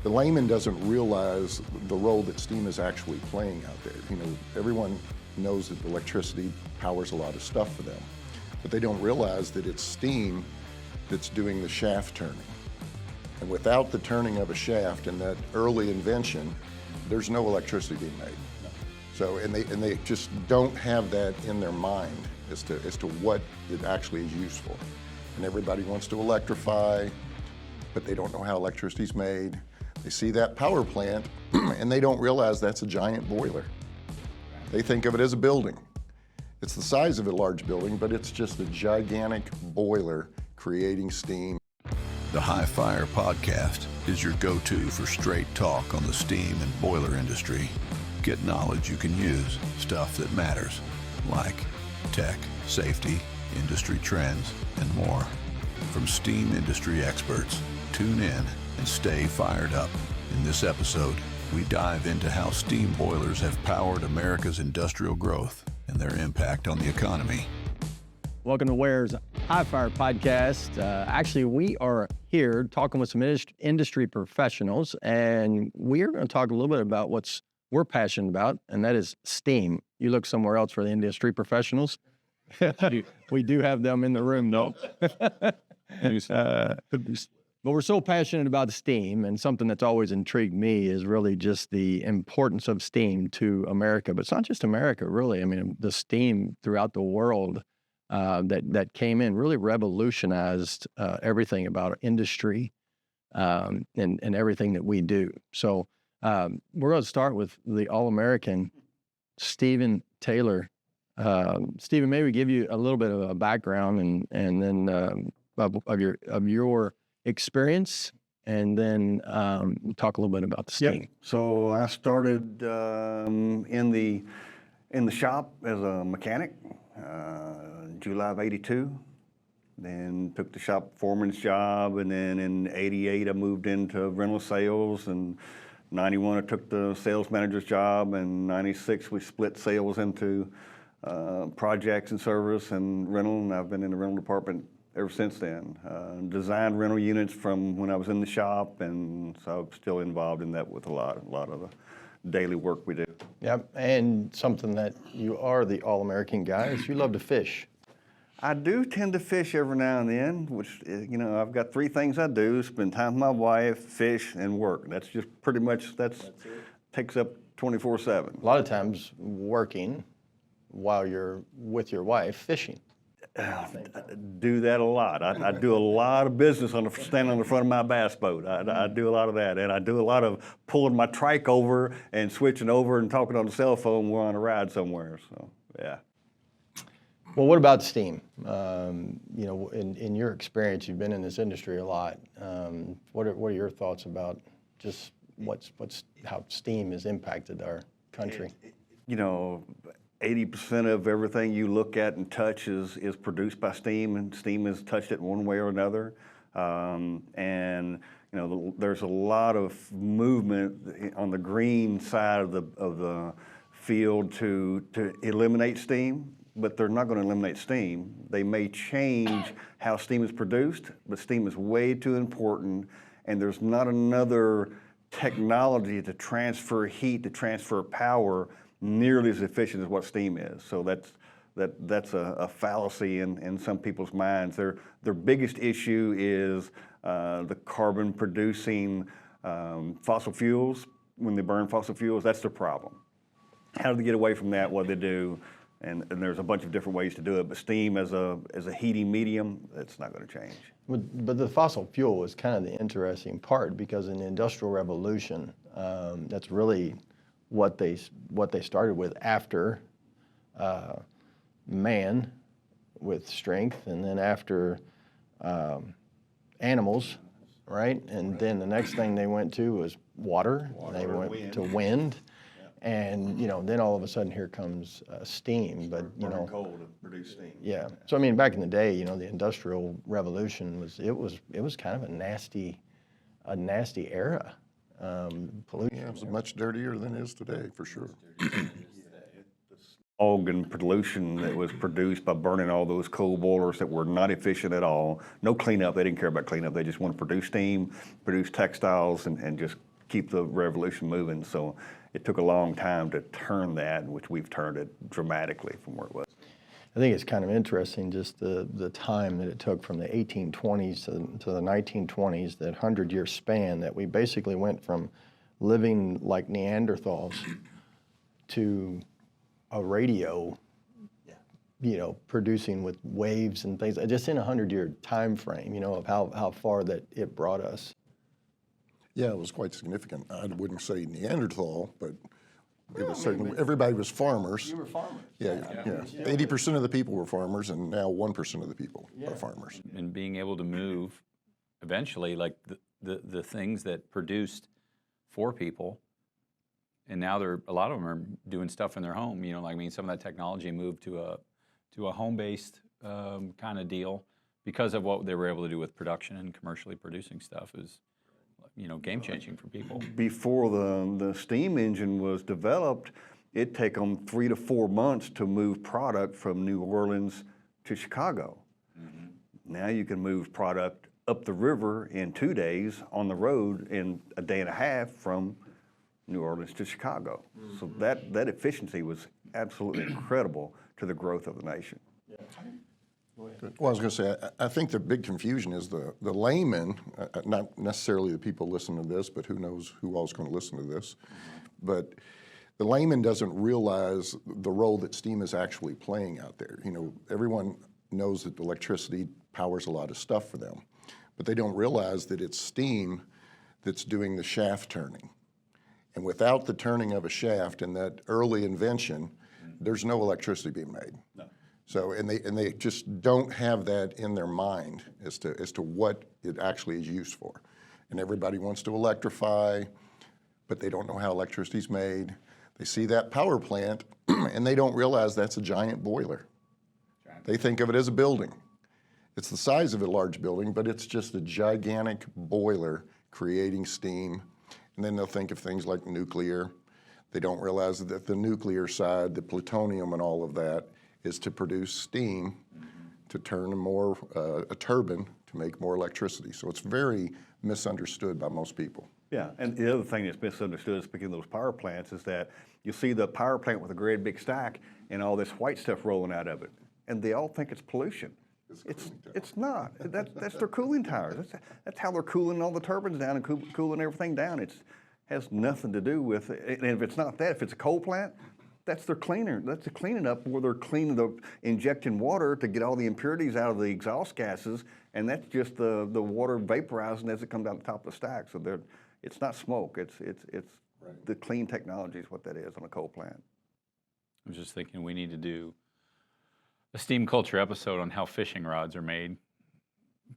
The layman doesn't realize the role that steam is actually playing out there. You know, everyone knows that electricity powers a lot of stuff for them, but they don't realize that it's steam that's doing the shaft turning. And without the turning of a shaft and that early invention, there's no electricity being made. So, and they just don't have that in their mind as to what it actually is used for. And everybody wants to electrify, but they don't know how electricity is made. They see that power plant and they don't realize that's a giant boiler. They think of it as a building. It's the size of a large building, but it's just a gigantic boiler creating steam. The High Fire Podcast is your go-to for straight talk on the steam and boiler industry. Get knowledge you can use, stuff that matters, like tech, safety, industry trends, and more. From steam industry experts, tune in and stay fired up. In this episode, we dive into how steam boilers have powered America's industrial growth and their impact on the economy. Welcome to WARE's High Fire Podcast. Actually, we are here talking with some industry professionals, and we are going to talk a little bit about what we're passionate about, and that is steam. You look somewhere else for the industry professionals. We do have them in the room, though. But we're so passionate about steam, and something that's always intrigued me is really just the importance of steam to America. But it's not just America, really. I mean, the steam throughout the world that came in really revolutionized everything about our industry and everything that we do. So we're going to start with the All-American Stephen Taylor. Stephen, maybe give you a little bit of a background and then of your experience, and then talk a little bit about the steam. Yep. So I started in the shop as a mechanic, July of '82. Then took the shop foreman's job, and then in '88 I moved into rental sales, and '91 I took the sales manager's job, and '96 we split sales into projects and service and rental, and I've been in the rental department ever since then. Designed rental units from when I was in the shop, and so I'm still involved in that with a lot of the daily work we do. Yep, and something that you are the All-American guy is you love to fish. I do tend to fish every now and then, which, you know, I've got three things I do: spend time with my wife, fish, and work. That's just pretty much, that's takes up 24/7. A lot of times working while you're with your wife fishing. I do that a lot. I do a lot of business standing on the front of my bass boat. I do a lot of that, and I do a lot of pulling my trike over and switching over and talking on the cell phone when we're on a ride somewhere. So, yeah. Well, what about steam? You know, in your experience, you've been in this industry a lot. What are your thoughts about just how steam has impacted our country? You know, 80% of everything you look at and touch is produced by steam, and steam has touched it one way or another. And you know, there's a lot of movement on the green side of the field to eliminate steam, but they're not going to eliminate steam. They may change how steam is produced, but steam is way too important, and there's not another technology to transfer heat, to transfer power nearly as efficient as what steam is. So that's a fallacy in some people's minds. Their biggest issue is the carbon producing fossil fuels. When they burn fossil fuels, that's their problem. How do they get away from that? What do they do? And there's a bunch of different ways to do it, but steam as a heating medium, that's not going to change. But the fossil fuel is kind of the interesting part, because in the Industrial Revolution, that's really what they started with after man with strength, and then after animals, right? And then the next thing they went to was water. They went to wind. And, you know, then all of a sudden here comes steam, but, you know. Coal to produce steam. Yeah. So, I mean, back in the day, you know, the Industrial Revolution was kind of a nasty era. Pollution. Yeah, it was much dirtier than it is today, for sure. Smog and pollution that was produced by burning all those coal boilers that were not efficient at all. No cleanup. They didn't care about cleanup. They just want to produce steam, produce textiles, and just keep the revolution moving. So it took a long time to turn that, which we've turned it dramatically from where it was. I think it's kind of interesting just the time that it took from the 1820s to the 1920s, that 100-year span, that we basically went from living like Neanderthals to a radio, you know, producing with waves and things, just in a 100-year time frame, you know, of how far that it brought us. Yeah, it was quite significant. I wouldn't say Neanderthal, but it was certainly, everybody was farmers. You were farmers. Yeah. 80% of the people were farmers, and now 1% of the people are farmers. And being able to move eventually, like the things that produced for people, and now a lot of them are doing stuff in their home. You know, like, I mean, some of that technology moved to a home-based kind of deal because of what they were able to do with production and commercially producing stuff is, you know, game-changing for people. Before the steam engine was developed, it'd take them 3 to 4 months to move product from New Orleans to Chicago. Now you can move product up the river in 2 days, on the road in a day and a half from New Orleans to Chicago. So that efficiency was absolutely incredible to the growth of the nation. Well, I was going to say, I think the big confusion is the layman, not necessarily the people listening to this, but who knows who else is going to listen to this. But the layman doesn't realize the role that steam is actually playing out there. You know, everyone knows that electricity powers a lot of stuff for them, but they don't realize that it's steam that's doing the shaft turning. And without the turning of a shaft and that early invention, there's no electricity being made. No. So, and they just don't have that in their mind as to what it actually is used for. And everybody wants to electrify, but they don't know how electricity is made. They see that power plant, and they don't realize that's a giant boiler. They think of it as a building. It's the size of a large building, but it's just a gigantic boiler creating steam. And then they'll think of things like nuclear. They don't realize that the nuclear side, the plutonium and all of that, is to produce steam, to turn a turbine to make more electricity. So it's very misunderstood by most people. Yeah, and the other thing that's misunderstood, speaking of those power plants, is that you see the power plant with a great big stack and all this white stuff rolling out of it, and they all think it's pollution. It's not. That's their cooling towers. That's how they're cooling all the turbines down and cooling everything down. It has nothing to do with it. And if it's not that, if it's a coal plant, that's their cleaner. That's the cleaning up where they're injecting water to get all the impurities out of the exhaust gases, and that's just the water vaporizing as it comes out the top of the stack. So it's not smoke. It's right. The clean technology is what that is on a coal plant. I was just thinking we need to do a steam culture episode on how fishing rods are made,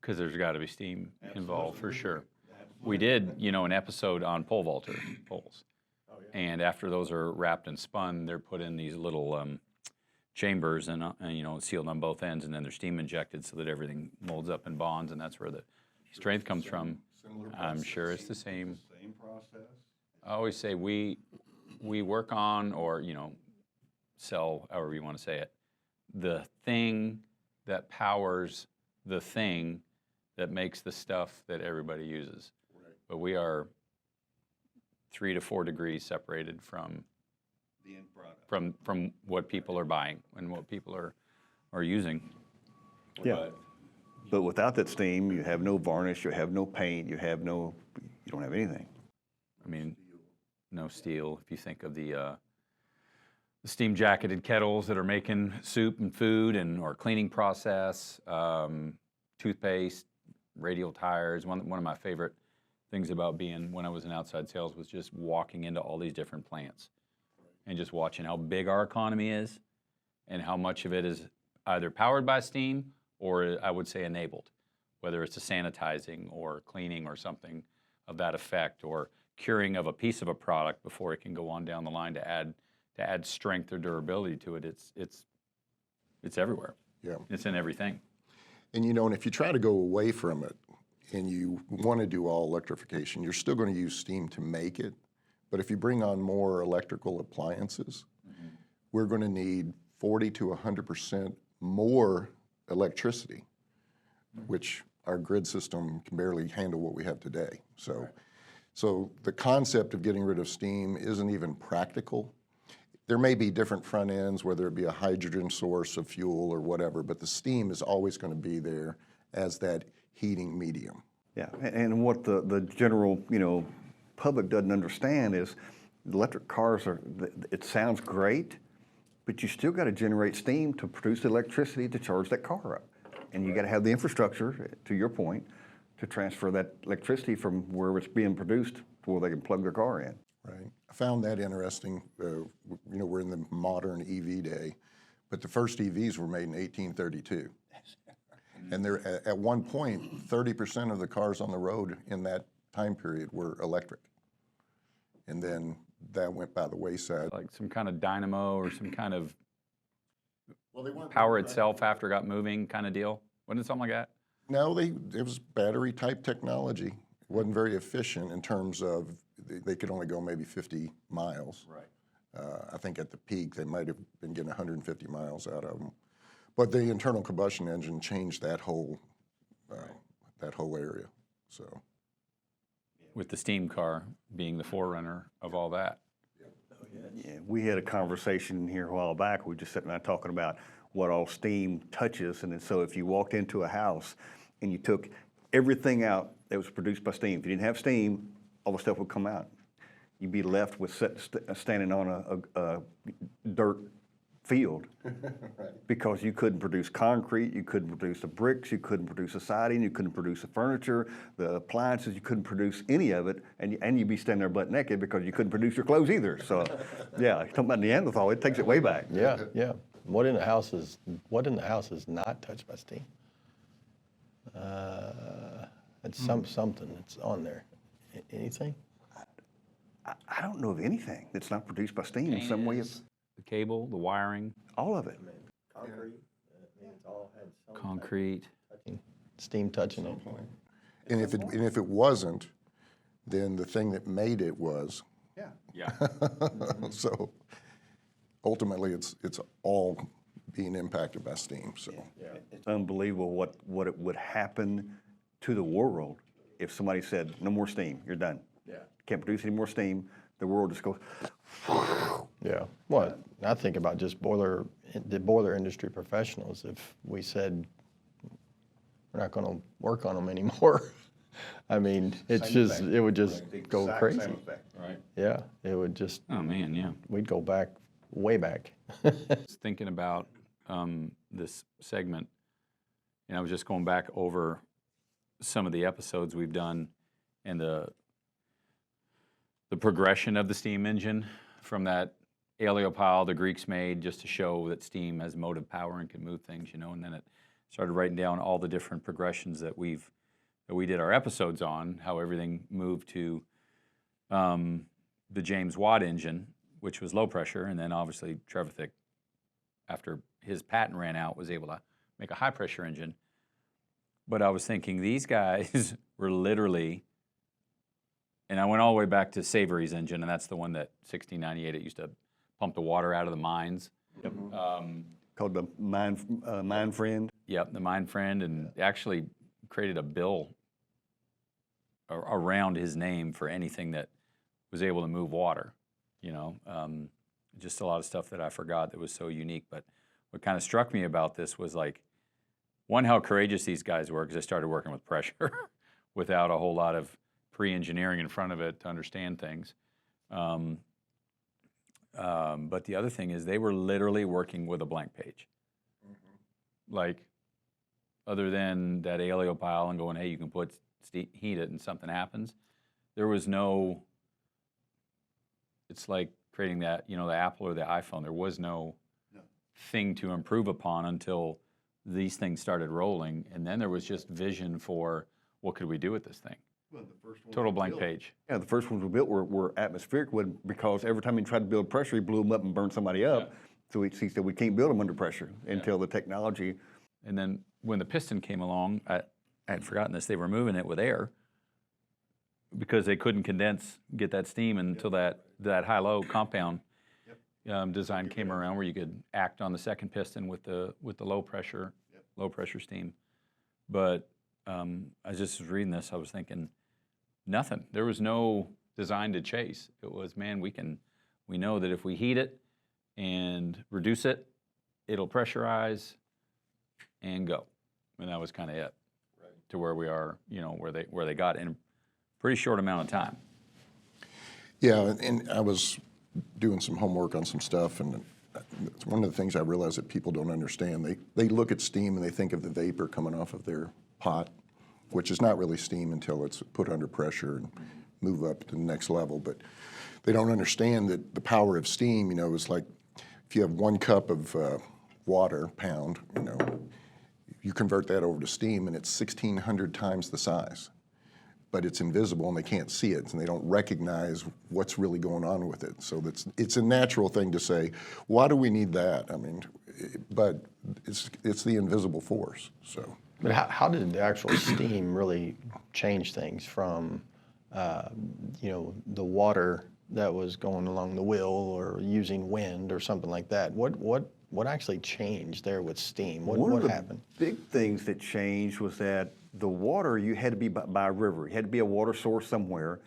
because there's got to be steam involved for sure. We did, you know, an episode on pole vaulter poles. And after those are wrapped and spun, they're put in these little chambers and you know, sealed on both ends, and then they're steam injected so that everything molds up and bonds, and that's where the strength comes from. I'm sure it's the same. Same process. I always say we work on, or, you know, sell, however you want to say it, the thing that powers the thing that makes the stuff that everybody uses. Right. But we are 3 to 4 degrees separated from the end product, from what people are buying and what people are using. Yeah. But without that steam, you have no varnish, you have no paint, you don't have anything. I mean, no steel. If you think of the steam jacketed kettles that are making soup and food or cleaning process, toothpaste, radial tires. One of my favorite things about being, when I was in outside sales, was just walking into all these different plants and just watching how big our economy is and how much of it is either powered by steam or, I would say, enabled, whether it's a sanitizing or cleaning or something of that effect, or curing of a piece of a product before it can go on down the line to add strength or durability to it. It's everywhere. Yeah. It's in everything. And, you know, and if you try to go away from it and you want to do all electrification, you're still going to use steam to make it. But if you bring on more electrical appliances, we're going to need 40 to 100% more electricity, which our grid system can barely handle what we have today. So So the concept of getting rid of steam isn't even practical. There may be different front ends, whether it be a hydrogen source of fuel or whatever, but the steam is always going to be there as that heating medium. Yeah, and what the general, public doesn't understand is electric cars it sounds great, but you still got to generate steam to produce the electricity to charge that car up. And you got to have the infrastructure, to your point, to transfer that electricity from where it's being produced to where they can plug their car in. Right. I found that interesting. We're in the modern EV day, but the first EVs were made in 1832. And there, at one point, 30% of the cars on the road in that time period were electric. And then that went by the wayside. Like some kind of dynamo or some kind of Well, they weren't power itself after it got moving kind of deal? Wasn't it something like that? No, it was battery type technology. It wasn't very efficient in terms of they could only go maybe 50 miles. Right. I think at the peak they might have been getting 150 miles out of them. But the internal combustion engine changed that whole area. So. With the steam car being the forerunner of all that. Yeah, we had a conversation here a while back. We were just sitting around talking about what all steam touches. And so if you walked into a house and you took everything out that was produced by steam, if you didn't have steam, all the stuff would come out. You'd be left with standing on a dirt field because you couldn't produce concrete, you couldn't produce the bricks, you couldn't produce the siding, you couldn't produce the furniture, the appliances, you couldn't produce any of it, and you'd be standing there butt naked because you couldn't produce your clothes either. So, yeah, talking about Neanderthal, it takes it way back. Yeah, yeah. What in the house is not touched by steam? It's something that's on there. Anything? I don't know of anything that's not produced by steam in some way. The cable, the wiring, All of it. Concrete. It's all had some concrete. steam touching it. And if it wasn't, then the thing that made it was. Yeah. Yeah. So ultimately, it's all being impacted by steam. So It's unbelievable what it would happen to the world if somebody said, no more steam, you're done. Yeah. Can't produce any more steam. The world just goes, Yeah. Well, I think about just the boiler industry professionals. If we said we're not going to work on them anymore, I mean, it's just it would just go crazy. Right. Yeah, it would just Oh man, yeah. we'd go back way back. Was thinking about this segment, and I was just going back over some of the episodes we've done and the progression of the steam engine from that Heliopile the Greeks made just to show that steam has motive power and can move things, and then it started writing down all the different progressions that we did our episodes on, how everything moved to the James Watt engine, which was low pressure, and then obviously Trevithick, after his patent ran out, was able to make a high pressure engine. But I was thinking these guys were literally, and I went all the way back to Savory's engine, and that's the one that 1698 it used to pump the water out of the mines. Yep. Called the Mine Friend. Yep, the Mine Friend, and actually created a bill around his name for anything that was able to move water. Just a lot of stuff that I forgot that was so unique. But what kind of struck me about this was like, one, how courageous these guys were, because they started working with pressure without a whole lot of pre-engineering in front of it to understand things. But the other thing is they were literally working with a blank page. Mm-hmm. Like, other than that Heliopile and going, hey, you can heat it and something happens, there was no, it's like creating that, the Apple or the iPhone. There was no thing to improve upon until these things started rolling. And then there was just vision for what could we do with this thing. Well, the first Total blank page. Yeah, the first ones we built were atmospheric because every time he tried to build pressure, he blew them up and burned somebody up. Yeah. So he said, we can't build them under pressure until the technology. And then when the piston came along, I had forgotten this, they were moving it with air because they couldn't get that steam until that high-low compound design came around, where you could act on the second piston with the low pressure steam. But I just was reading this, I was thinking, nothing. There was no design to chase. It was, man, we know that if we heat it and reduce it, it'll pressurize and go. And that was kind of it, to where we are, where they got in a pretty short amount of time. Yeah, and I was doing some homework on some stuff, and it's one of the things I realize that people don't understand. They look at steam and they think of the vapor coming off of their pot, which is not really steam until it's put under pressure and move up to the next level. But they don't understand that the power of steam, is like if you have 1 cup of water, pound, you convert that over to steam and it's 1,600 times the size. But it's invisible and they can't see it, and they don't recognize what's really going on with it. So it's a natural thing to say, why do we need that? I mean, but it's the invisible force. So. But how did the actual steam really change things from, the water that was going along the wheel or using wind or something like that? What actually changed there with steam? What happened? Big things that changed was that the water, you had to be by a river. You had to be a water source somewhere,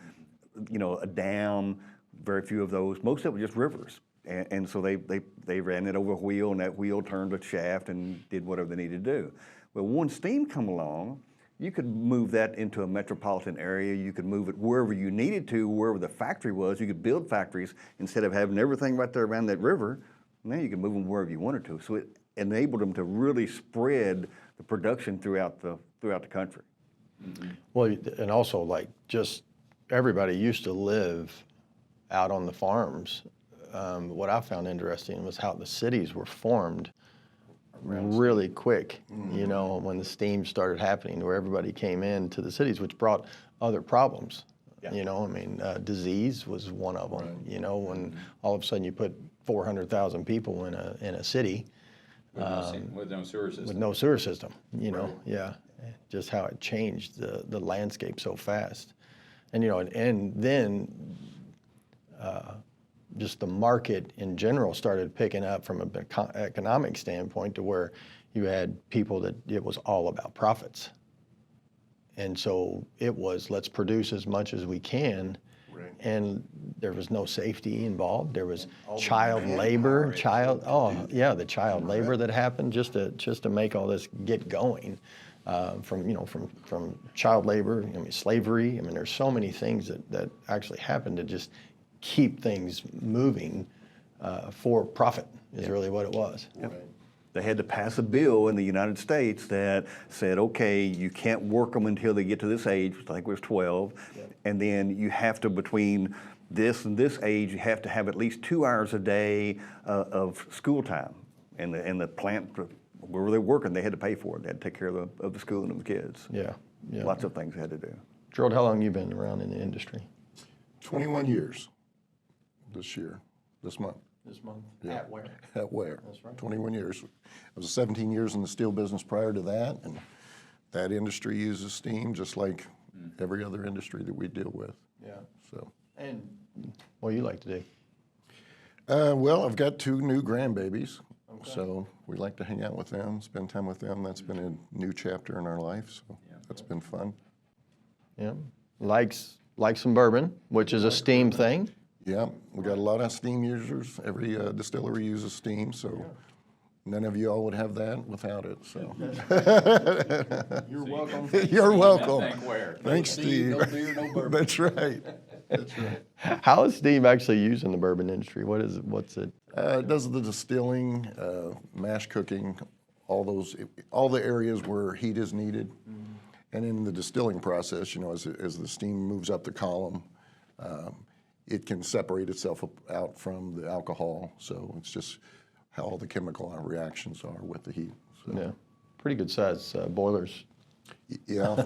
a dam, very few of those. Most of it was just rivers. And so they ran it over a wheel, and that wheel turned a shaft and did whatever they needed to do. But once steam come along, you could move that into a metropolitan area. You could move it wherever you needed to, wherever the factory was. You could build factories instead of having everything right there around that river. Now you can move them wherever you wanted to. So it enabled them to really spread the production throughout the country. Mm-hmm. Well, and also just everybody used to live out on the farms. What I found interesting was how the cities were formed really quick, when the steam started happening, where everybody came into the cities, which brought other problems. Yeah. Disease was one of them. Right. When all of a sudden you put 400,000 people in a city with no sewer system. With no sewer system, Right. Yeah, just how it changed the landscape so fast, and then just the market in general started picking up from an economic standpoint, to where you had people that it was all about profits. And so it was, let's produce as much as we can. Right. And there was no safety involved. There was child labor, the child labor that happened just to make all this get going. From child labor, slavery. There's so many things that actually happened to just keep things moving for profit is really what it was. Yep. Right. They had to pass a bill in the United States that said, okay, you can't work them until they get to this age, which I think was 12, and then you have to, between this and this age, you have to have at least 2 hours a day of school time. And the plant, where they're working, they had to pay for it. They had to take care of the schooling of the kids. Yeah. Lots of things they had to do. Gerald, how long have you been around in the industry? 21 years this month. This month? Yeah. At WARE? At WARE. That's right. 21 years. I was 17 years in the steel business prior to that, and that industry uses steam just like every other industry that we deal with. Yeah. So. And what do you like to do? Well, I've got 2 new grandbabies, so we like to hang out with them, spend time with them. That's been a new chapter in our life, so that's been fun. Yeah. Likes some bourbon, which is a steam thing. Yeah, we got a lot of steam users. Every distillery uses steam, so none of you all would have that without it. So You're welcome. You're welcome. WARE. Thanks, Steve. No beer, no bourbon. That's right. That's right. How is steam actually used in the bourbon industry? What's it? It does the distilling, mash cooking, all the areas where heat is needed. And in the distilling process, as the steam moves up the column, it can separate itself out from the alcohol. So it's just how all the chemical reactions are with the heat. So. Yeah, pretty good size boilers. Yeah,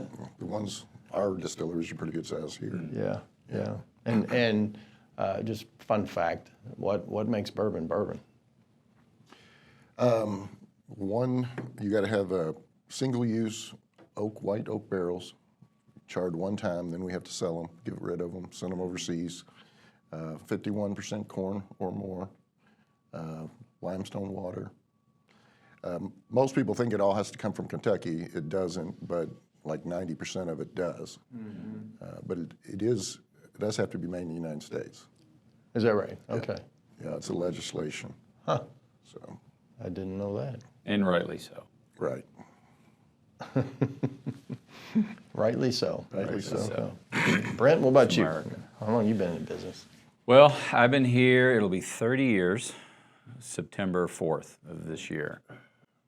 our distilleries are pretty good size here. Yeah. And just fun fact, what makes bourbon bourbon? One, you got to have a single-use white oak barrels, charred one time, then we have to sell them, get rid of them, send them overseas. 51% corn or more, limestone water. Most people think it all has to come from Kentucky. It doesn't, but like 90% of it does. But it does have to be made in the United States. Is that right? Okay. Yeah, it's a legislation. Huh. So, I didn't know that. And rightly so. right. Rightly so. Rightly so. Brent, what about you? America. How long you been in business? Well, I've been here, it'll be 30 years, September 4th of this year.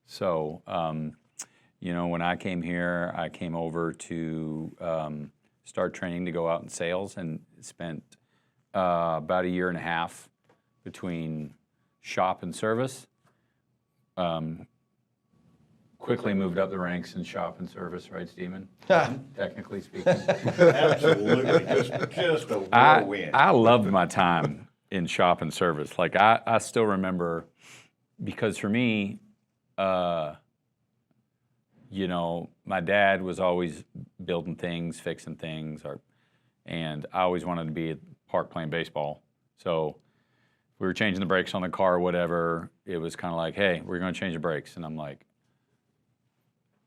So, when I came here, I came over to start training to go out in sales and spent about a year and a half between shop and service. Quickly moved up the ranks in shop and service, right, Stephen? Technically speaking. Absolutely, just a whirlwind. I loved my time in shop and service. Like I still remember, because for me, my dad was always building things, fixing things, and I always wanted to be at the park playing baseball. So if we were changing the brakes on the car or whatever, it was kind of like, hey, we're going to change the brakes. And I'm like,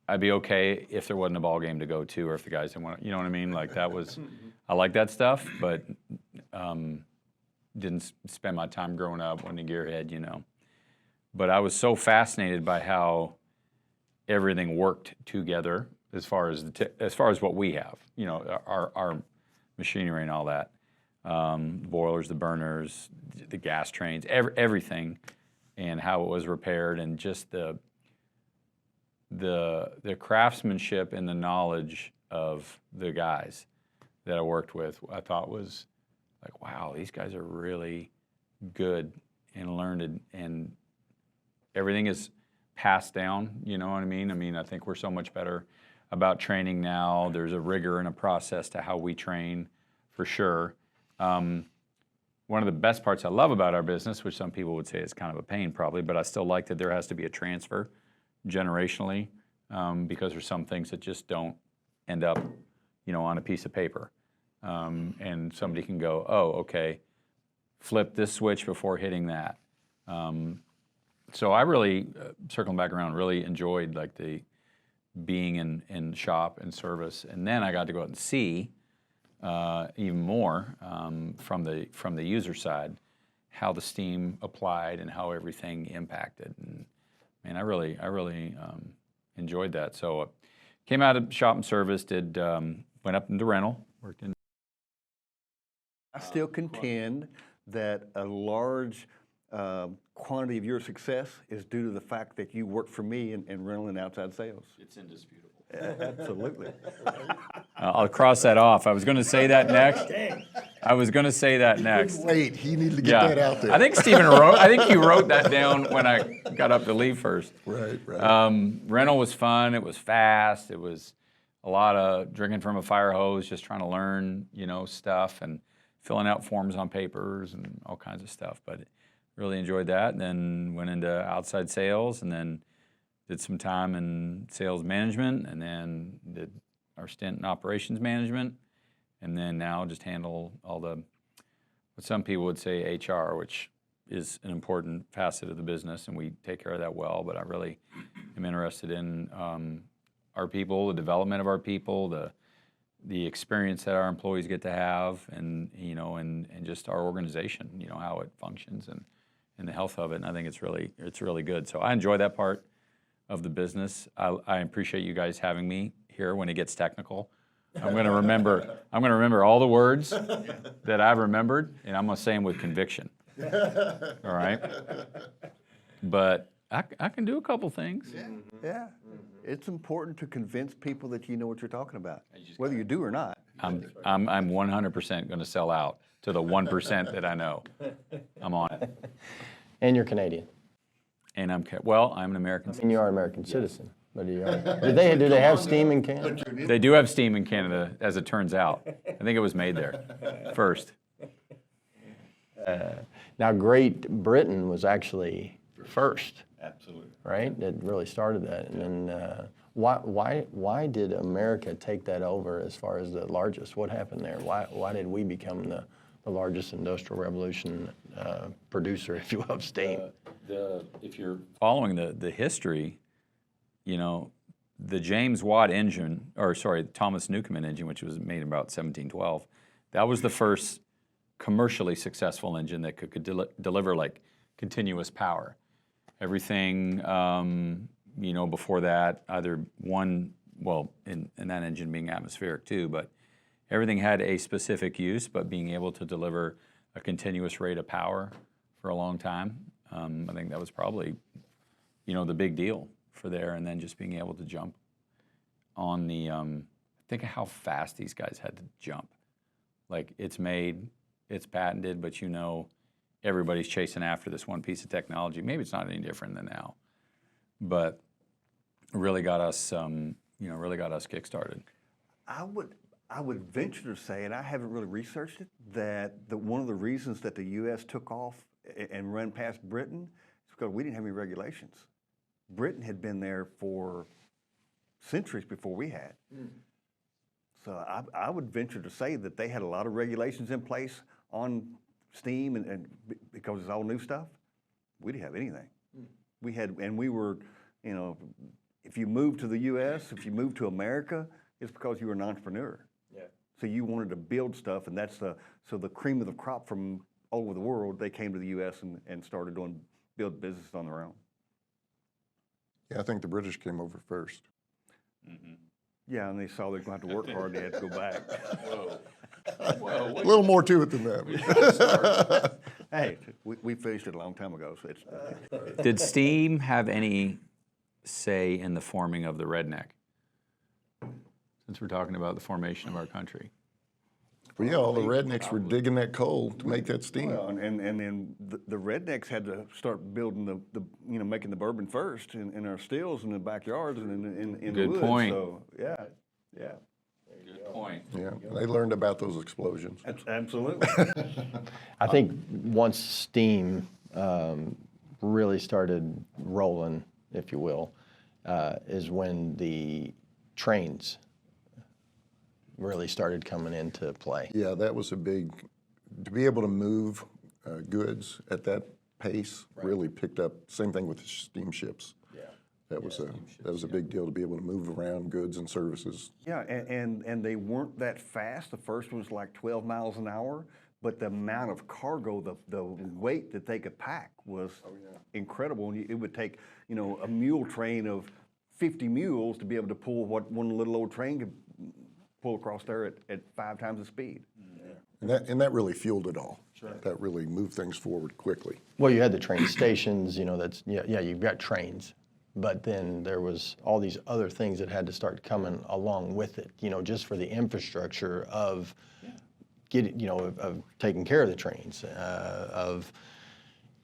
I'd be okay if there wasn't a ball game to go to, or if the guys didn't want to, you know what I mean? Like that was, I like that stuff, but didn't spend my time growing up, wasn't a gearhead, But I was so fascinated by how everything worked together as far as what we have, our machinery and all that, the boilers, the burners, the gas trains, everything, and how it was repaired, and just the craftsmanship and the knowledge of the guys that I worked with, I thought was like, wow, these guys are really good and learned, and everything is passed down, you know what I mean? I mean, I think we're so much better about training now. There's a rigor and a process to how we train, for sure. One of the best parts I love about our business, which some people would say is kind of a pain probably, but I still like that there has to be a transfer generationally, because there's some things that just don't end up, on a piece of paper. And somebody can go, oh, okay, flip this switch before hitting that. So I really, circling back around, really enjoyed like the being in shop and service. And then I got to go out and see even more from the user side, how the steam applied and how everything impacted. And I really enjoyed that. So came out of shop and service, went up into rental, worked in. I still contend that a large quantity of your success is due to the fact that you work for me in rental and outside sales. It's indisputable. Absolutely. I'll cross that off. I was going to say that next. Wait, he needed to get that out there. I think you wrote that down when I got up to leave first. Right. Rental was fun. It was fast. It was a lot of drinking from a fire hose, just trying to learn, stuff and filling out forms on papers and all kinds of stuff. But really enjoyed that. And then went into outside sales, and then did some time in sales management, and then did our stint in operations management, and then now just handle all what some people would say HR, which is an important facet of the business, and we take care of that well. But I really am interested in our people, the development of our people, the experience that our employees get to have, and and just our organization, how it functions and the health of it. And I think it's really good. So I enjoy that part of the business. I appreciate you guys having me here when it gets technical. I'm going to remember all the words that I've remembered, and I'm going to say them with conviction. All right? But I can do a couple things. Yeah. It's important to convince people that you know what you're talking about, whether you do or not. I'm 100% going to sell out to the 1% that I know. I'm on it. And you're Canadian. And I'm an American citizen. And you are an American citizen. But you are. Do they have steam in Canada? They do have steam in Canada, as it turns out. I think it was made there first. Now, Great Britain was actually first. Absolutely. Right? That really started that. And then why did America take that over as far as the largest? What happened there? Why did we become the largest industrial revolution producer, if you will, of steam? If you're following the history, the James Watt engine, or sorry, Thomas Newcomen engine, which was made in about 1712, that was the first commercially successful engine that could deliver like continuous power. Everything, before that, either one, well, in that engine being atmospheric too, but everything had a specific use, but being able to deliver a continuous rate of power for a long time, I think that was probably, the big deal for there, and then just being able to jump on the, think of how fast these guys had to jump. Like, it's made, it's patented, but everybody's chasing after this one piece of technology. Maybe it's not any different than now, but really got us, really got us kickstarted. I would venture to say, and I haven't really researched it, that one of the reasons that the U.S. took off and ran past Britain is because we didn't have any regulations. Britain had been there for centuries before we had. So I would venture to say that they had a lot of regulations in place on steam, and because it's all new stuff, we didn't have anything. We were, if you moved to the U.S., if you moved to America, it's because you were an entrepreneur. Yeah. So you wanted to build stuff, and so the cream of the crop from all over the world, they came to the U.S. and started build business on their own. Yeah, I think the British came over first. Mm-hmm. Yeah, and they saw they were going to have to work hard, they had to go back. Whoa. A little more to it than that. Hey, we finished it a long time ago. So it's, Did steam have any say in the forming of the redneck? Since we're talking about the formation of our country. Well, yeah, all the rednecks were digging that coal to make that steam. Well, and then the rednecks had to start building making the bourbon first in our stills in the backyards and in the woods. Good point. So yeah. Good point. Yeah, they learned about those explosions. Absolutely. I think once steam really started rolling, if you will, is when the trains really started coming into play. Yeah, that was to be able to move goods at that pace really picked up. Same thing with the steamships. Yeah. That was a big deal to be able to move around goods and services. Yeah, and they weren't that fast. The first one was like 12 miles an hour, but the amount of cargo, the weight that they could pack was incredible. And it would take, a mule train of 50 mules to be able to pull what one little old train could pull across there at 5 times the speed. And that really fueled it all. Sure. That really moved things forward quickly. Well, you had the train stations, you've got trains, but then there was all these other things that had to start coming along with it, just for the infrastructure of of taking care of the trains,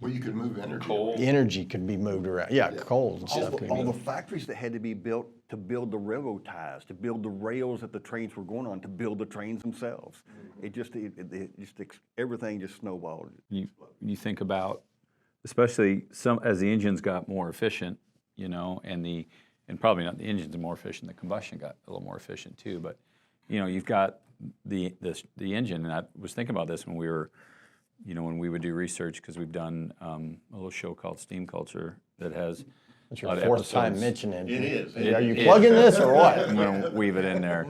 Well, you could move energy. Coal. Energy could be moved around. Yeah, coal and stuff. All the factories that had to be built to build the railroad ties, to build the rails that the trains were going on, to build the trains themselves. Everything just snowballed. You think about, especially as the engines got more efficient, and probably not the engines are more efficient, the combustion got a little more efficient too. But you've got the engine, and I was thinking about this when we were, when we would do research, because we've done a little show called Steam Culture that has. It's your fourth time mentioning it. It is. Are you plugging this or what? I'm going to weave it in there.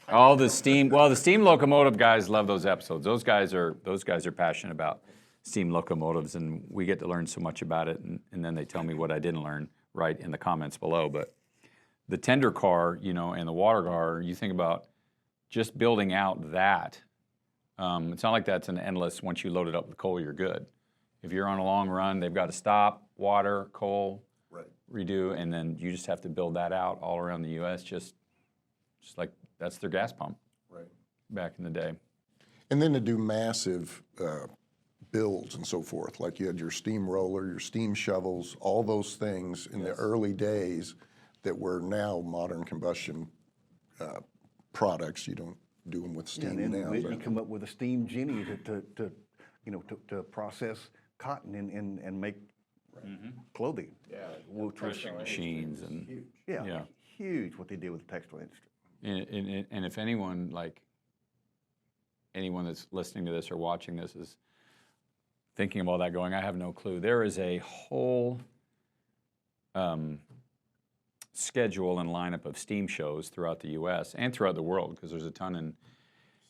All the steam. Well, the steam locomotive guys love those episodes. Those guys are passionate about steam locomotives, and we get to learn so much about it. And then they tell me what I didn't learn right in the comments below. But the tender car, and the water car, you think about just building out that. It's not like that's an endless. Once you load it up with coal, you're good. If you're on a long run, they've got to stop, water, coal. Redo, and then you just have to build that out all around the U.S. Just like that's their gas pump, back in the day. And then to do massive builds and so forth, like you had your steamroller, your steam shovels, all those things in the early days that were now modern combustion products. You don't do them with steam now. You come up with a steam Jenny to process cotton and make clothing. Yeah, wool Threshing machines and huge what they did with the textile industry. And if anyone that's listening to this or watching this is thinking of all that going, I have no clue. There is a whole schedule and lineup of steam shows throughout the U.S. and throughout the world, because there's a ton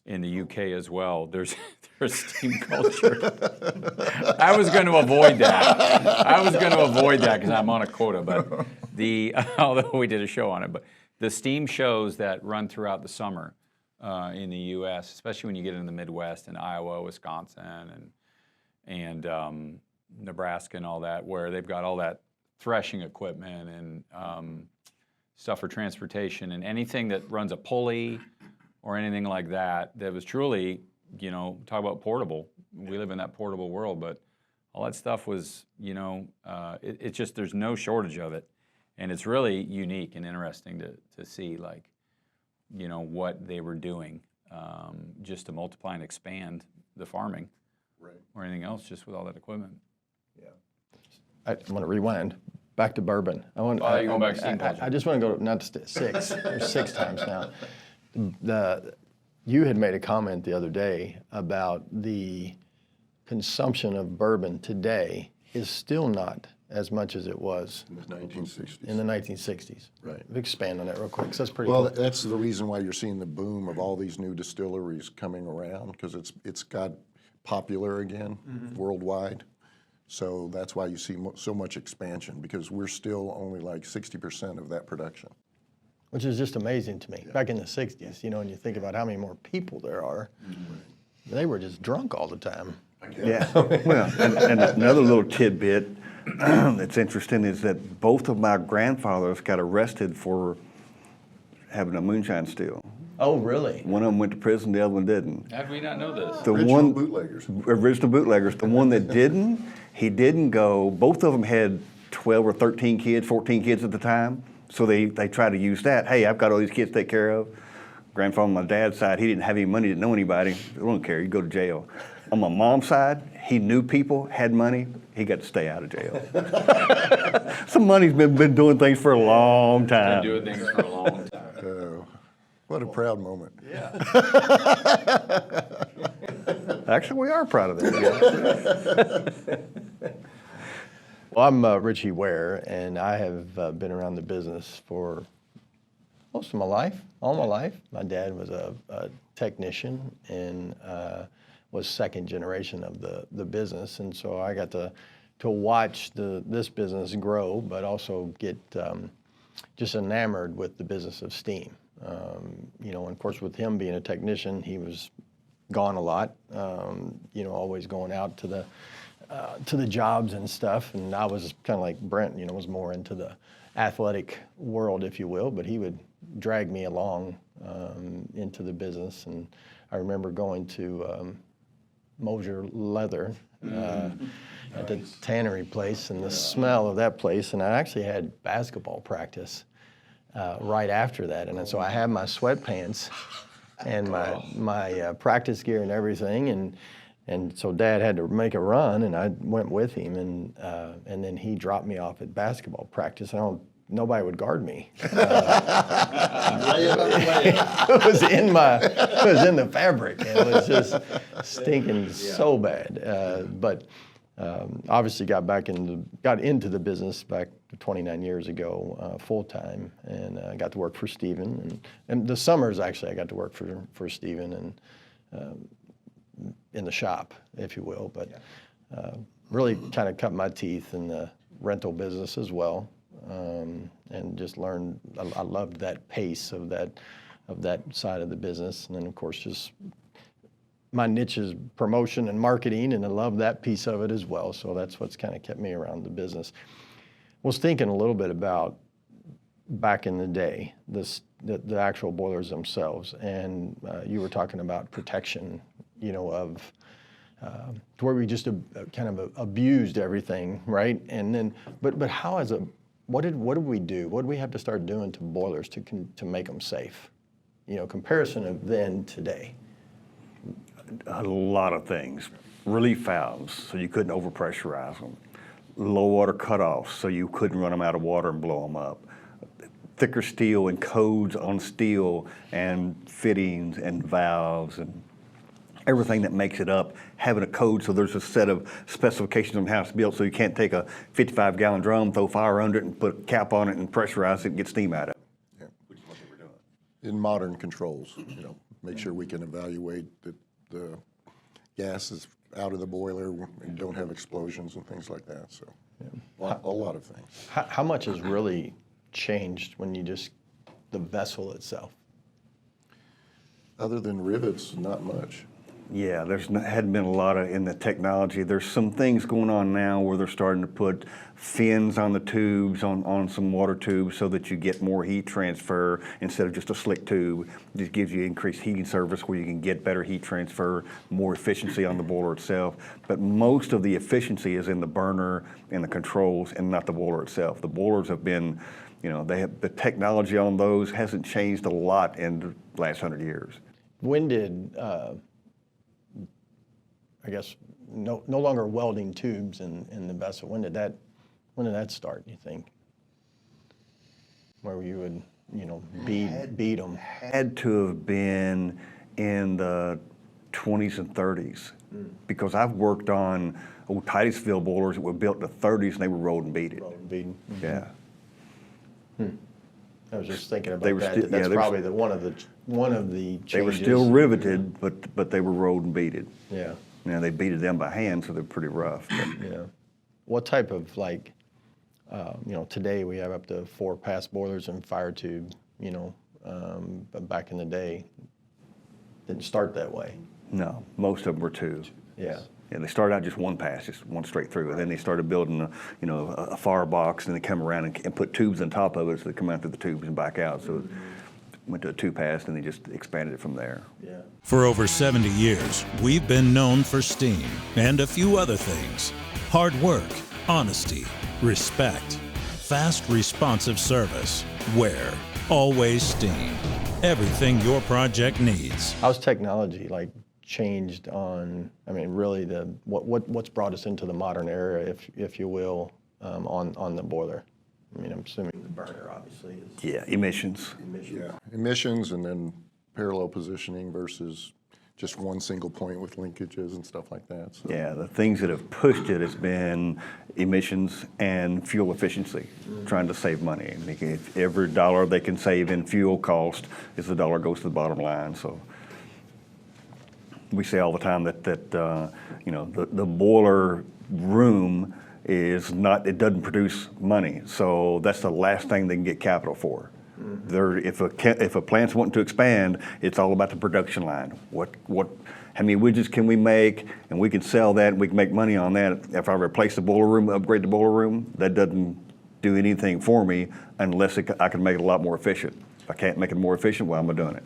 in the U.K. as well. There's steam culture. I was going to avoid that because I'm on a quota, but although we did a show on it, but the steam shows that run throughout the summer in the U.S., especially when you get into the Midwest and Iowa, Wisconsin, and Nebraska and all that, where they've got all that threshing equipment and stuff for transportation, and anything that runs a pulley or anything like that was truly, talk about portable. We live in that portable world, but all that stuff was, it's just, there's no shortage of it. And it's really unique and interesting to see, like, what they were doing just to multiply and expand the farming or anything else just with all that equipment. I want to rewind back to bourbon. You're going back to steam culture. I just want to go not to six. There's 6 times now. You had made a comment the other day about the consumption of bourbon today is still not as much as it was In the 1960s. in the 1960s. Right. Expand on that real quick, 'cause that's pretty Well, cool. that's the reason why you're seeing the boom of all these new distilleries coming around, because it's got popular again worldwide. So that's why you see so much expansion, because we're still only like 60% of that production. Which is just amazing to me. Back in the 60s, and you think about how many more people there are, they were just drunk all the time. Yeah, well, and another little tidbit that's interesting is that both of my grandfathers got arrested for having a moonshine still. Oh, really? One of them went to prison, the other one didn't. How did we not know this? The Original one bootleggers. original bootleggers. The one that didn't, he didn't go. Both of them had 12 or 13 kids, 14 kids at the time. So they tried to use that. Hey, I've got all these kids to take care of. Grandfather on my dad's side, he didn't have any money, didn't know anybody. I don't care, he'd go to jail. On my mom's side, he knew people, had money, he got to stay out of jail. Some money's been doing things for a long time. Been doing things for a long time. Oh, what a proud moment. Actually, we are proud of that. Well, I'm Richie Ware, and I have been around the business for most of my life, all my life. My dad was a technician and was second generation of the business, and so I got to watch this business grow, but also get just enamored with the business of steam. And of course, with him being a technician, he was gone a lot. Always going out to the jobs and stuff, and I was kind of like Brent, was more into the athletic world, if you will, but he would drag me along into the business. And I remember going to Mosier Leather at the tannery place, and the smell of that place, and I actually had basketball practice right after that, and so I had my sweatpants and my practice gear and everything, and so Dad had to make a run, and I went with him, and then he dropped me off at basketball practice. Nobody would guard me. It was in the fabric. It was just stinking so bad. But obviously got into the business back 29 years ago, full time, and got to work for Stephen. And the summers actually I got to work for Stephen and in the shop, if you will. But really kind of cut my teeth in the rental business as well. And just learned. I loved that pace of that side of the business, and then of course just my niche is promotion and marketing, and I love that piece of it as well. So that's what's kind of kept me around the business. Was thinking a little bit about back in the day, the actual boilers themselves, and you were talking about protection, of to where we just kind of abused everything, right? And then, but how what did we do? What did we have to start doing to boilers to make them safe? Comparison of then today. A lot of things. Relief valves, so you couldn't overpressurize them. Low water cutoffs, so you couldn't run them out of water and blow them up. Thicker steel and codes on steel and fittings and valves and everything that makes it up, having a code, so there's a set of specifications on how it's built, so you can't take a 55-gallon drum, throw fire under it, and put a cap on it and pressurize it and get steam out of it. Yeah. In modern controls, make sure we can evaluate that the gas is out of the boiler and don't have explosions and things like that. So, a lot of things. How much has really changed when the vessel itself? Other than rivets, not much. Yeah, hadn't been a lot in the technology. There's some things going on now where they're starting to put fins on the tubes, on some water tubes, so that you get more heat transfer instead of just a slick tube. It just gives you increased heating service where you can get better heat transfer, more efficiency on the boiler itself. But most of the efficiency is in the burner and the controls and not the boiler itself. The boilers have been, the technology on those hasn't changed a lot in the last 100 years. When did, I guess, no longer welding tubes in the vessel, when did that start, you think? Where you would, beat them? Had to have been in the 20s and 30s, because I've worked on old Titusville boilers that were built in the 30s and they were rolled and beaded. Rolled and beaten. Yeah. I was just thinking about They were that. still- That's yeah, they were- probably one of the changes. They were still riveted, but they were rolled and beaded. Yeah. They beaded them by hand, so they're pretty rough. But Yeah. What type of today we have up to 4-pass boilers and fire tube, but back in the day, didn't start that way. no, most of them were two. Yeah. Yeah, they started out just one pass, just one straight through, and then they started building a fire box, and they come around and put tubes on top of it, so they come out through the tubes and back out. So it went to a 2-pass, and they just expanded it from there. Yeah. For over 70 years, we've been known for steam and a few other things. Hard work, honesty, respect, fast responsive service. WARE, always steam. Everything your project needs. How's technology changed on, really what's brought us into the modern era, if you will, on the boiler? I'm assuming the burner obviously is. Yeah, emissions. Yeah, emissions and then parallel positioning versus just one single point with linkages and stuff like that. So. Yeah, the things that have pushed it has been emissions and fuel efficiency, trying to save money. If every dollar they can save in fuel cost is the dollar goes to the bottom line. So we say all the time that the boiler room is not, it doesn't produce money. So that's the last thing they can get capital for. If a plant's wanting to expand, it's all about the production line. How many widgets can we make, and we can sell that, and we can make money on that. If I replace the boiler room, upgrade the boiler room, that doesn't do anything for me unless I can make it a lot more efficient. If I can't make it more efficient, why am I doing it?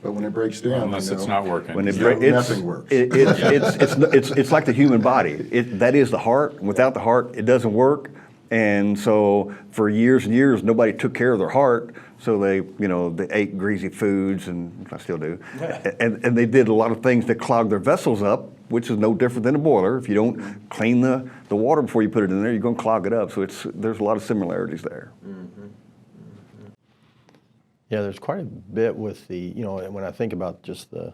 But when it breaks down, Unless it's not working. When nothing works. It's like the human body. That is the heart. Without the heart, it doesn't work. And so for years and years, nobody took care of their heart. So they ate greasy foods, and I still do. And they did a lot of things to clog their vessels up, which is no different than a boiler. If you don't clean the water before you put it in there, you're going to clog it up. So there's a lot of similarities there. Yeah, there's quite a bit with the, when I think about just the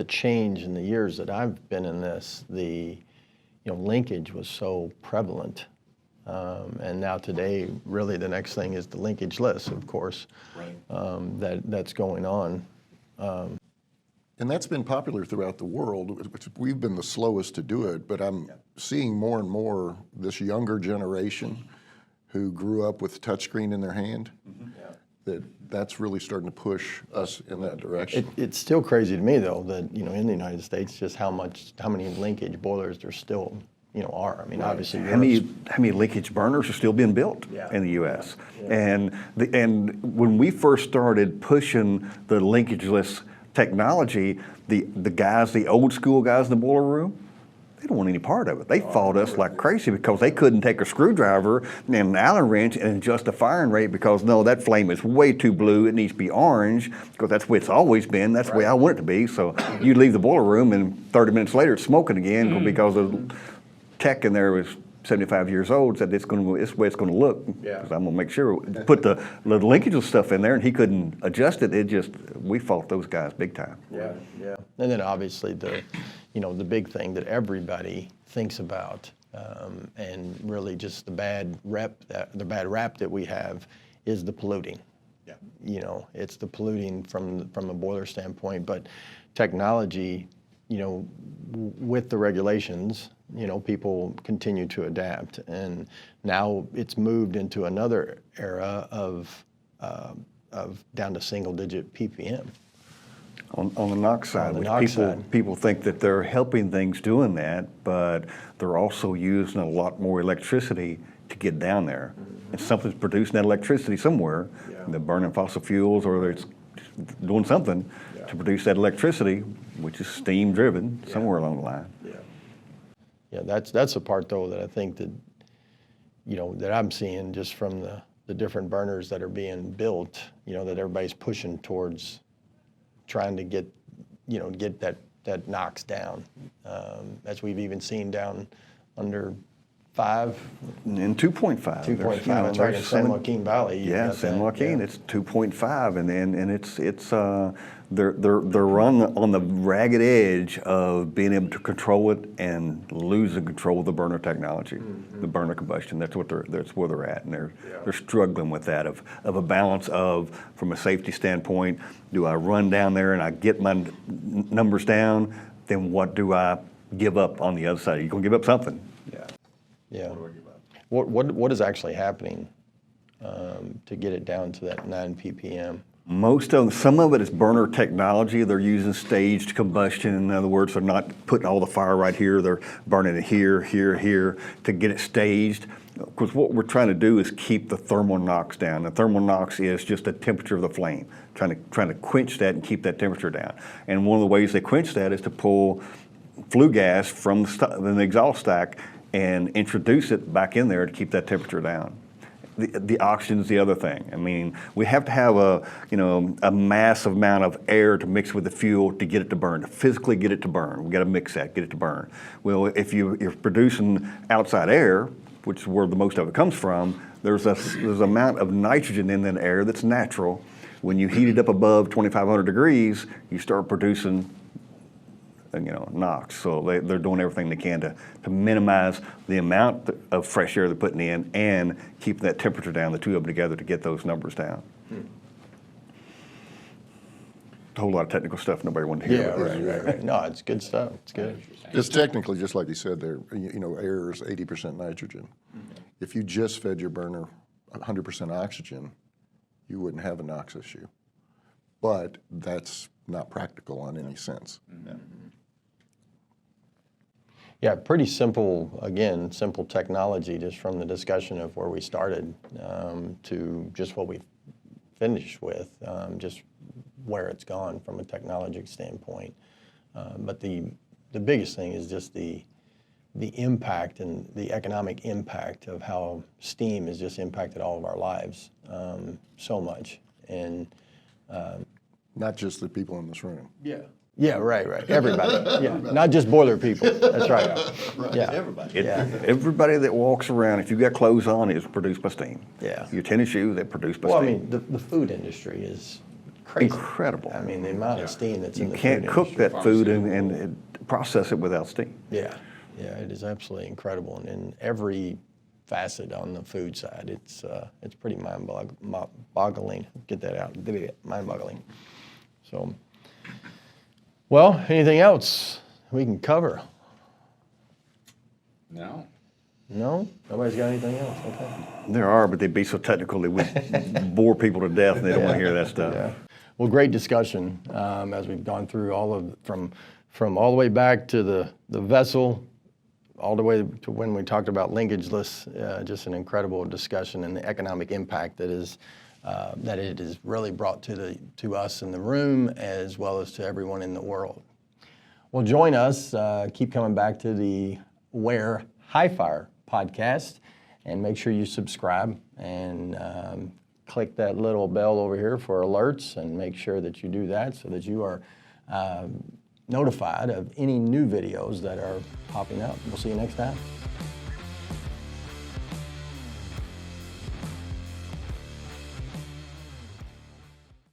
change in the years that I've been in this, the, linkage was so prevalent. And now today, really the next thing is the linkage list, of course, that's going on. And that's been popular throughout the world, which we've been the slowest to do it, but I'm seeing more and more this younger generation who grew up with touchscreen in their hand, that's really starting to push us in that direction. It's still crazy to me, though, that, in the United States, just how many linkage boilers there still, are. Obviously, How many linkage burners are still being built in the U.S.? And when we first started pushing the linkageless technology, the old school guys in the boiler room, they don't want any part of it. They fought us like crazy because they couldn't take a screwdriver and an Allen wrench and adjust the firing rate because, no, that flame is way too blue. It needs to be orange because that's the way it's always been. That's the way I want it to be. So you leave the boiler room and 30 minutes later it's smoking again because the tech in there was 75 years old, said it's the way it's going to look. Yeah. 'Cause I'm going to make sure, put the linkage stuff in there, and he couldn't adjust it. We fought those guys big time. Yeah, yeah. And then obviously the big thing that everybody thinks about, and really just the bad rap that we have is the polluting. Yeah. It's the polluting from a boiler standpoint, but technology, with the regulations, people continue to adapt, and now it's moved into another era of down to single-digit ppm. On the NOx side, the which NOx side. people think that they're helping things doing that, but they're also using a lot more electricity to get down there. And something's producing that electricity somewhere. Yeah. They're burning fossil fuels, or it's doing something to produce that electricity, which is steam driven somewhere along the line. Yeah, that's the part though that I think that that I'm seeing just from the different burners that are being built, that everybody's pushing towards trying to get that NOx down, as we've even seen down under 5. And 2.5. 2.5. That's right, in San Joaquin Valley. Yeah, San Joaquin. It's 2.5, and it's they're run on the ragged edge of being able to control it and losing control of the burner technology, the burner combustion. That's where they're at, and they're struggling with that of a balance of, from a safety standpoint, do I run down there and I get my numbers down? Then what do I give up on the other side? You're gonna give up something. Yeah. What is actually happening to get it down to that 9 ppm? Some of it is burner technology. They're using staged combustion. In other words, they're not putting all the fire right here. They're burning it here, here, here to get it staged. Because what we're trying to do is keep the thermal NOx down. The thermal NOx is just the temperature of the flame, trying to quench that and keep that temperature down. And one of the ways they quench that is to pull flue gas from the exhaust stack and introduce it back in there to keep that temperature down. The oxygen is the other thing. I mean, we have to have a massive amount of air to mix with the fuel to get it to burn, to physically get it to burn. We got to mix that, get it to burn. Well, if you're producing outside air, which is where the most of it comes from, there's an amount of nitrogen in that air that's natural. When you heat it up above 2,500 degrees, you start producing NOx. So they're doing everything they can to minimize the amount of fresh air they're putting in and keep that temperature down, the two of them together, to get those numbers down. A whole lot of technical stuff nobody wanted to hear. Yeah, right. No, it's good stuff. It's good. Just technically, just like you said there, air is 80% nitrogen. If you just fed your burner 100% oxygen, you wouldn't have a NOx issue. But that's not practical in any sense. Yeah, pretty simple technology, just from the discussion of where we started to just what we finished with, just where it's gone from a technology standpoint. But the biggest thing is just the impact and the economic impact of how steam has just impacted all of our lives so much. And Not just the people in this room. yeah, right. Everybody. Yeah, not just boiler people. That's right. Yeah, Everybody. Everybody that walks around, if you've got clothes on, is produced by steam. Yeah. Your tennis shoes, they're produced by Well, I steam. mean, the food industry is crazy. Incredible. I mean, the amount of steam that's in You the can't food cook industry. that food and process it without steam. Yeah, it is absolutely incredible, and in every facet on the food side, it's pretty mind-boggling. Get that out, mind-boggling. So, well, anything else we can cover? No. No, nobody's got anything else. Okay. There are, but they'd be so technical they would bore people to death, and they don't want to hear that stuff. Yeah. Well, great discussion as we've gone through all of from all the way back to the vessel, all the way to when we talked about linkageless. Just an incredible discussion, and the economic impact that it has really brought to us in the room, as well as to everyone in the world. Well, join us. Keep coming back to the WARE High Fire podcast, and make sure you subscribe and click that little bell over here for alerts, and make sure that you do that so that you are notified of any new videos that are popping up. We'll see you next time.